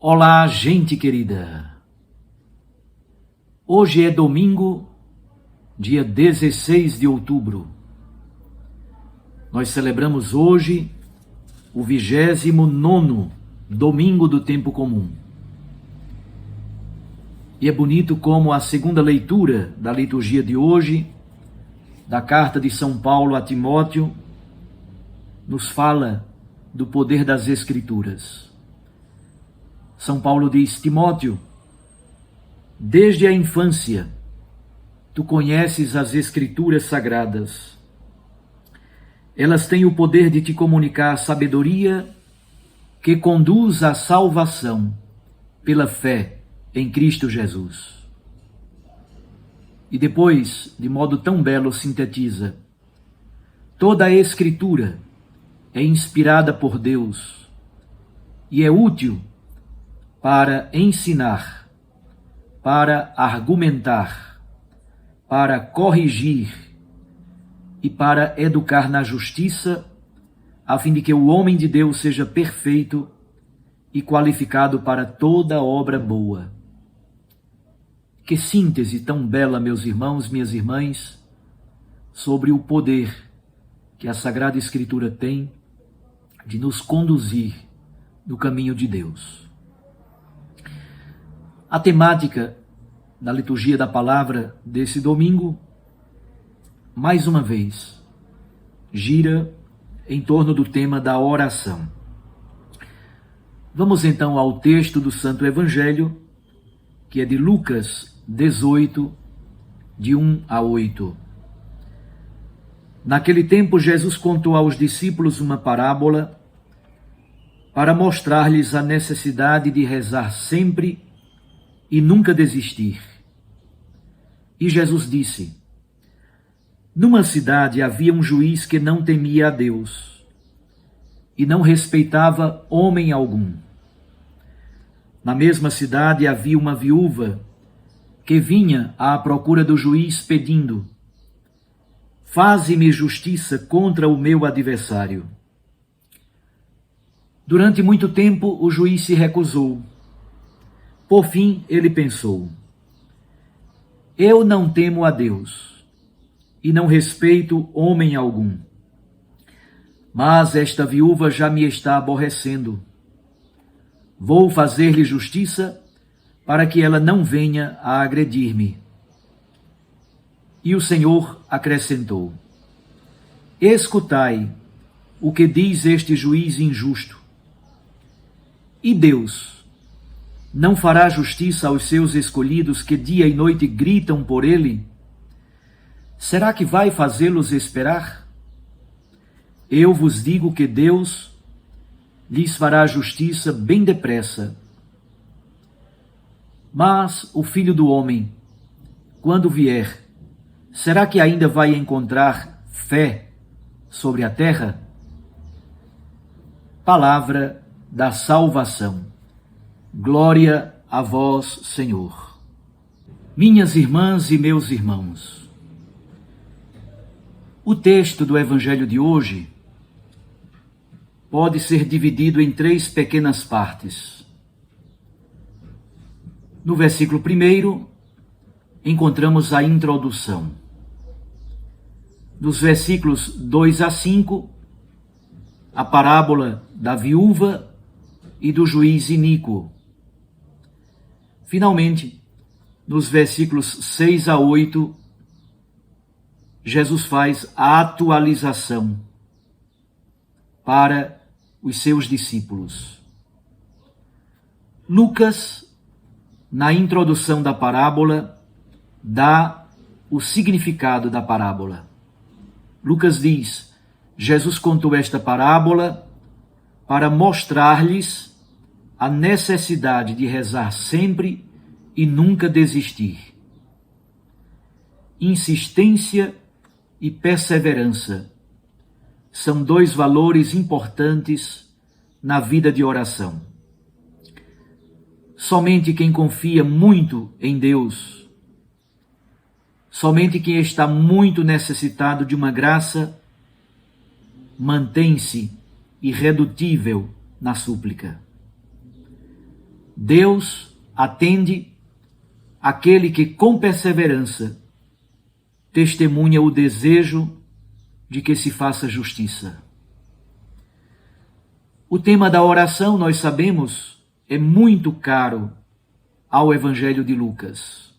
Olá, gente querida! Hoje é domingo, dia 16 de outubro. Nós celebramos hoje o 29º domingo do tempo comum. E é bonito como a segunda leitura da liturgia de hoje, da carta de São Paulo a Timóteo, nos fala do poder das Escrituras. São Paulo diz: Timóteo, desde a infância, tu conheces as Escrituras sagradas. Elas têm o poder de te comunicar a sabedoria que conduz à salvação pela fé em Cristo Jesus. E depois, de modo tão belo, sintetiza: toda a Escritura é inspirada por Deus e é útil para ensinar, para argumentar, para corrigir e para educar na justiça, a fim de que o homem de Deus seja perfeito e qualificado para toda obra boa. Que síntese tão bela, meus irmãos, minhas irmãs, sobre o poder que a Sagrada Escritura tem de nos conduzir no caminho de Deus. A temática da liturgia da palavra desse domingo, mais uma vez, gira em torno do tema da oração. Vamos então ao texto do Santo Evangelho, que é de Lucas 18, de 1 a 8. Naquele tempo, Jesus contou aos discípulos uma parábola para mostrar-lhes a necessidade de rezar sempre e nunca desistir. E Jesus disse: numa cidade havia um juiz que não temia a Deus e não respeitava homem algum. Na mesma cidade havia uma viúva que vinha à procura do juiz pedindo: faze-me justiça contra o meu adversário. Durante muito tempo o juiz se recusou. Por fim, ele pensou: eu não temo a Deus e não respeito homem algum. Mas esta viúva já me está aborrecendo. Vou fazer-lhe justiça para que ela não venha a agredir-me. E o Senhor acrescentou: escutai o que diz este juiz injusto. E Deus não fará justiça aos seus escolhidos que dia e noite gritam por ele? Será que vai fazê-los esperar? Eu vos digo que Deus lhes fará justiça bem depressa. Mas o Filho do Homem, quando vier, será que ainda vai encontrar fé sobre a terra? Palavra da salvação. Glória a vós, Senhor. Minhas irmãs e meus irmãos, o texto do Evangelho de hoje pode ser dividido em 3 pequenas partes. No versículo 1, encontramos a introdução. Dos versículos 2 a 5, a parábola da viúva e do juiz iníquo. Finalmente, nos versículos 6 a 8, Jesus faz a atualização para os seus discípulos. Lucas, na introdução da parábola, dá o significado da parábola. Lucas diz: Jesus contou esta parábola para mostrar-lhes a necessidade de rezar sempre e nunca desistir. Insistência e perseverança são 2 valores importantes na vida de oração. Somente quem confia muito em Deus, somente quem está muito necessitado de uma graça, mantém-se irredutível na súplica. Deus atende aquele que com perseverança testemunha o desejo de que se faça justiça. O tema da oração, nós sabemos, é muito caro ao Evangelho de Lucas.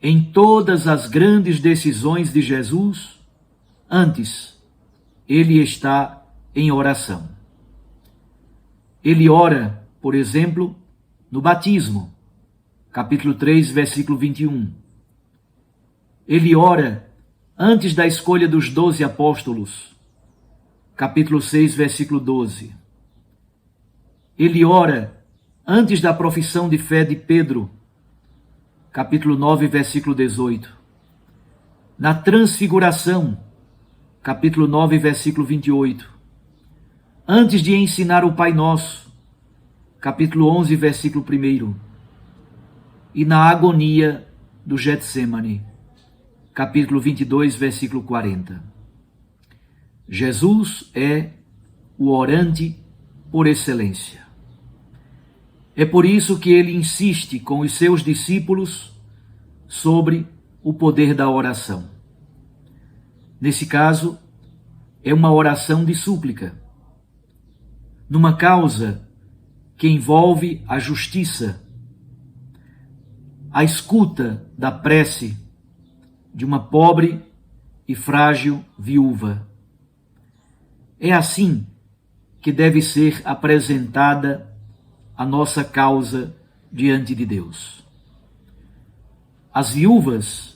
Em todas as grandes decisões de Jesus, antes, ele está em oração. Ele ora, por exemplo, no batismo, capítulo 3, versículo 21. Ele ora antes da escolha dos 12 apóstolos, capítulo 6, versículo 12. Ele ora antes da profissão de fé de Pedro, capítulo 9, versículo 18. Na transfiguração, capítulo 9, versículo 28. Antes de ensinar o Pai Nosso, capítulo 11, versículo 1. E na agonia do Getsemane, capítulo 22, versículo 40. Jesus é o orante por excelência. É por isso que ele insiste com os seus discípulos sobre o poder da oração. Nesse caso, é uma oração de súplica, numa causa que envolve a justiça, a escuta da prece de uma pobre e frágil viúva. É assim que deve ser apresentada a nossa causa diante de Deus. As viúvas,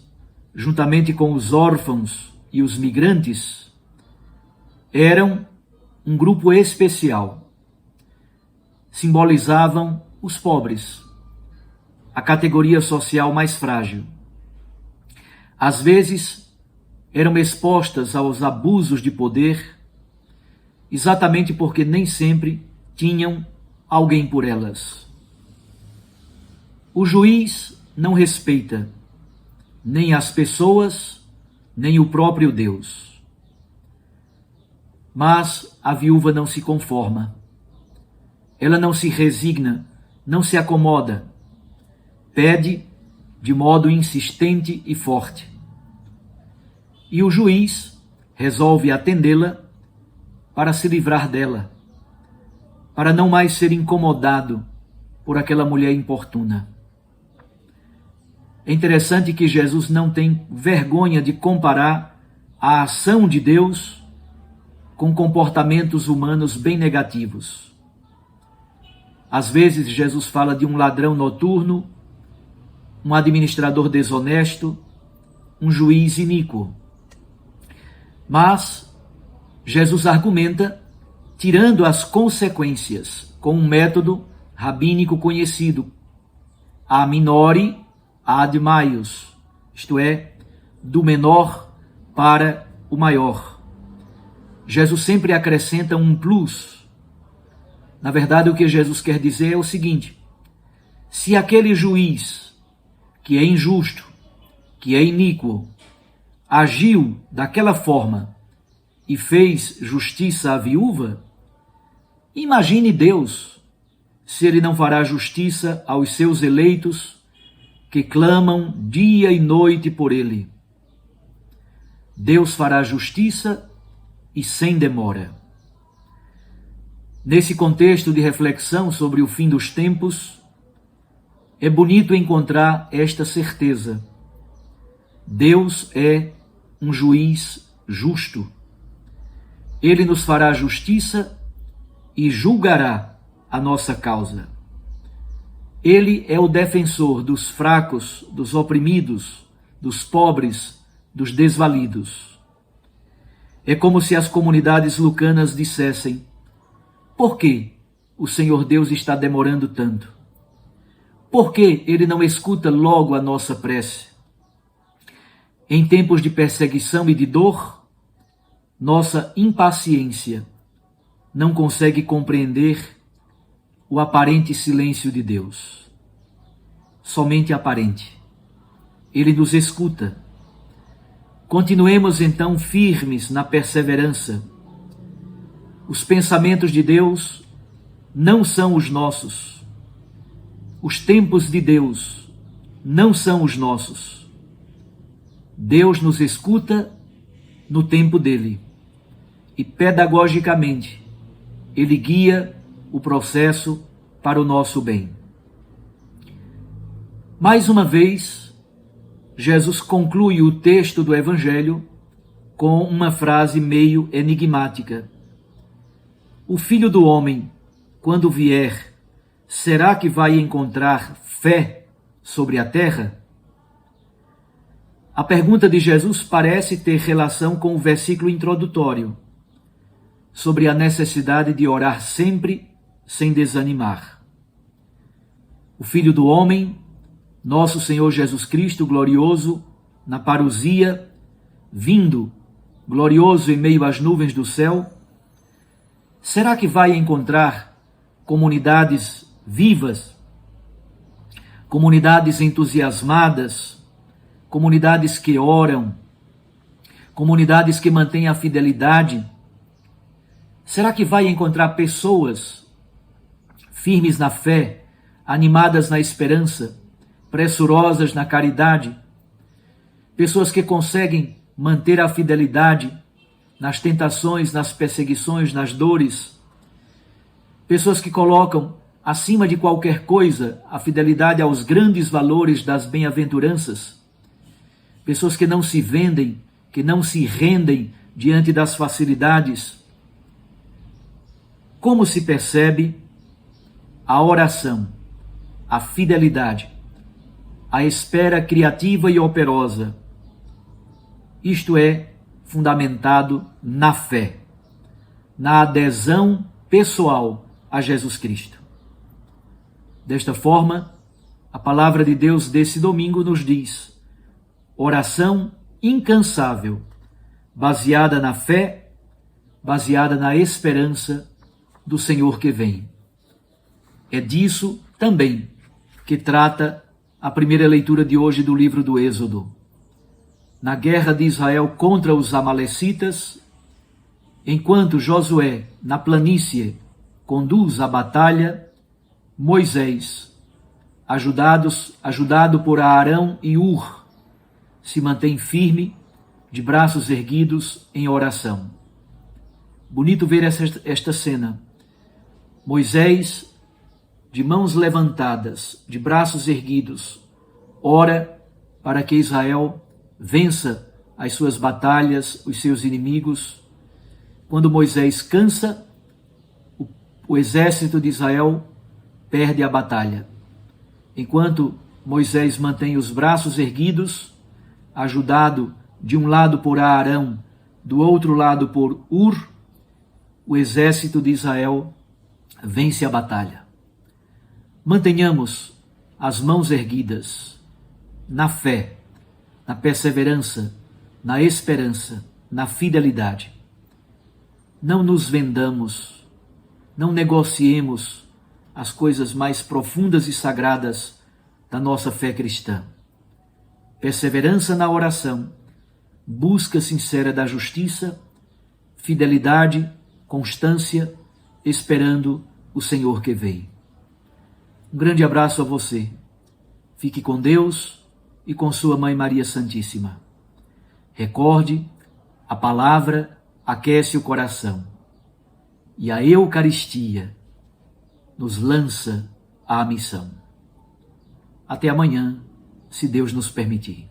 juntamente com os órfãos e os migrantes, eram um grupo especial. Simbolizavam os pobres, a categoria social mais frágil. Às vezes, eram expostas aos abusos de poder, exatamente porque nem sempre tinham alguém por elas. O juiz não respeita nem as pessoas, nem o próprio Deus. Mas a viúva não se conforma. Ela não se resigna, não se acomoda. Pede de modo insistente e forte. E o juiz resolve atendê-la para se livrar dela, para não mais ser incomodado por aquela mulher importuna. É interessante que Jesus não tem vergonha de comparar a ação de Deus com comportamentos humanos bem negativos. Às vezes Jesus fala de um ladrão noturno, um administrador desonesto, um juiz iníquo. Mas Jesus argumenta tirando as consequências com um método rabínico conhecido, a minori ad maius, isto é, do menor para o maior. Jesus sempre acrescenta um plus. Na verdade, o que Jesus quer dizer é o seguinte: se aquele juiz que é injusto, que é iníquo, agiu daquela forma e fez justiça à viúva, imagine Deus se ele não fará justiça aos seus eleitos que clamam dia e noite por ele. Deus fará justiça e sem demora. Nesse contexto de reflexão sobre o fim dos tempos, é bonito encontrar esta certeza. Deus é um juiz justo. Ele nos fará justiça e julgará a nossa causa. Ele é o defensor dos fracos, dos oprimidos, dos pobres, dos desvalidos. É como se as comunidades lucanas dissessem: por que o Senhor Deus está demorando tanto? Por que ele não escuta logo a nossa prece? Em tempos de perseguição e de dor, nossa impaciência não consegue compreender o aparente silêncio de Deus. Somente aparente. Ele nos escuta. Continuemos então firmes na perseverança. Os pensamentos de Deus não são os nossos. Os tempos de Deus não são os nossos. Deus nos escuta no tempo dele e, pedagogicamente, ele guia o processo para o nosso bem. Mais uma vez, Jesus conclui o texto do Evangelho com uma frase meio enigmática. O Filho do Homem, quando vier, será que vai encontrar fé sobre a terra? A pergunta de Jesus parece ter relação com o versículo introdutório, sobre a necessidade de orar sempre sem desanimar. O Filho do Homem, nosso Senhor Jesus Cristo, glorioso, na parousia, vindo, glorioso em meio às nuvens do céu, será que vai encontrar comunidades vivas, comunidades entusiasmadas, comunidades que oram, comunidades que mantêm a fidelidade? Será que vai encontrar pessoas firmes na fé, animadas na esperança, pressurosas na caridade, pessoas que conseguem manter a fidelidade nas tentações, nas perseguições, nas dores, pessoas que colocam acima de qualquer coisa a fidelidade aos grandes valores das bem-aventuranças, pessoas que não se vendem, que não se rendem diante das facilidades? Como se percebe a oração, a fidelidade, a espera criativa e operosa? Isto é fundamentado na fé, na adesão pessoal a Jesus Cristo. Desta forma, a palavra de Deus desse domingo nos diz: oração incansável, baseada na fé, baseada na esperança do Senhor que vem. É disso também que trata a primeira leitura de hoje do livro do Êxodo. Na guerra de Israel contra os amalecitas, enquanto Josué, na planície, conduz a batalha, Moisés, ajudado por Arão e Ur, se mantém firme, de braços erguidos em oração. Bonito ver esta cena. Moisés, de mãos levantadas, de braços erguidos, ora para que Israel vença as suas batalhas, os seus inimigos. Quando Moisés cansa, o exército de Israel perde a batalha. Enquanto Moisés mantém os braços erguidos, ajudado de um lado por Arão, do outro lado por Ur, o exército de Israel vence a batalha. Mantenhamos as mãos erguidas na fé, na perseverança, na esperança, na fidelidade. Não nos vendamos, não negociemos as coisas mais profundas e sagradas da nossa fé cristã. Perseverança na oração, busca sincera da justiça, fidelidade, constância, esperando o Senhor que vem. Um grande abraço a você. Fique com Deus e com sua Mãe Maria Santíssima. Recorde, a palavra aquece o coração e a Eucaristia nos lança à missão. Até amanhã, se Deus nos permitir.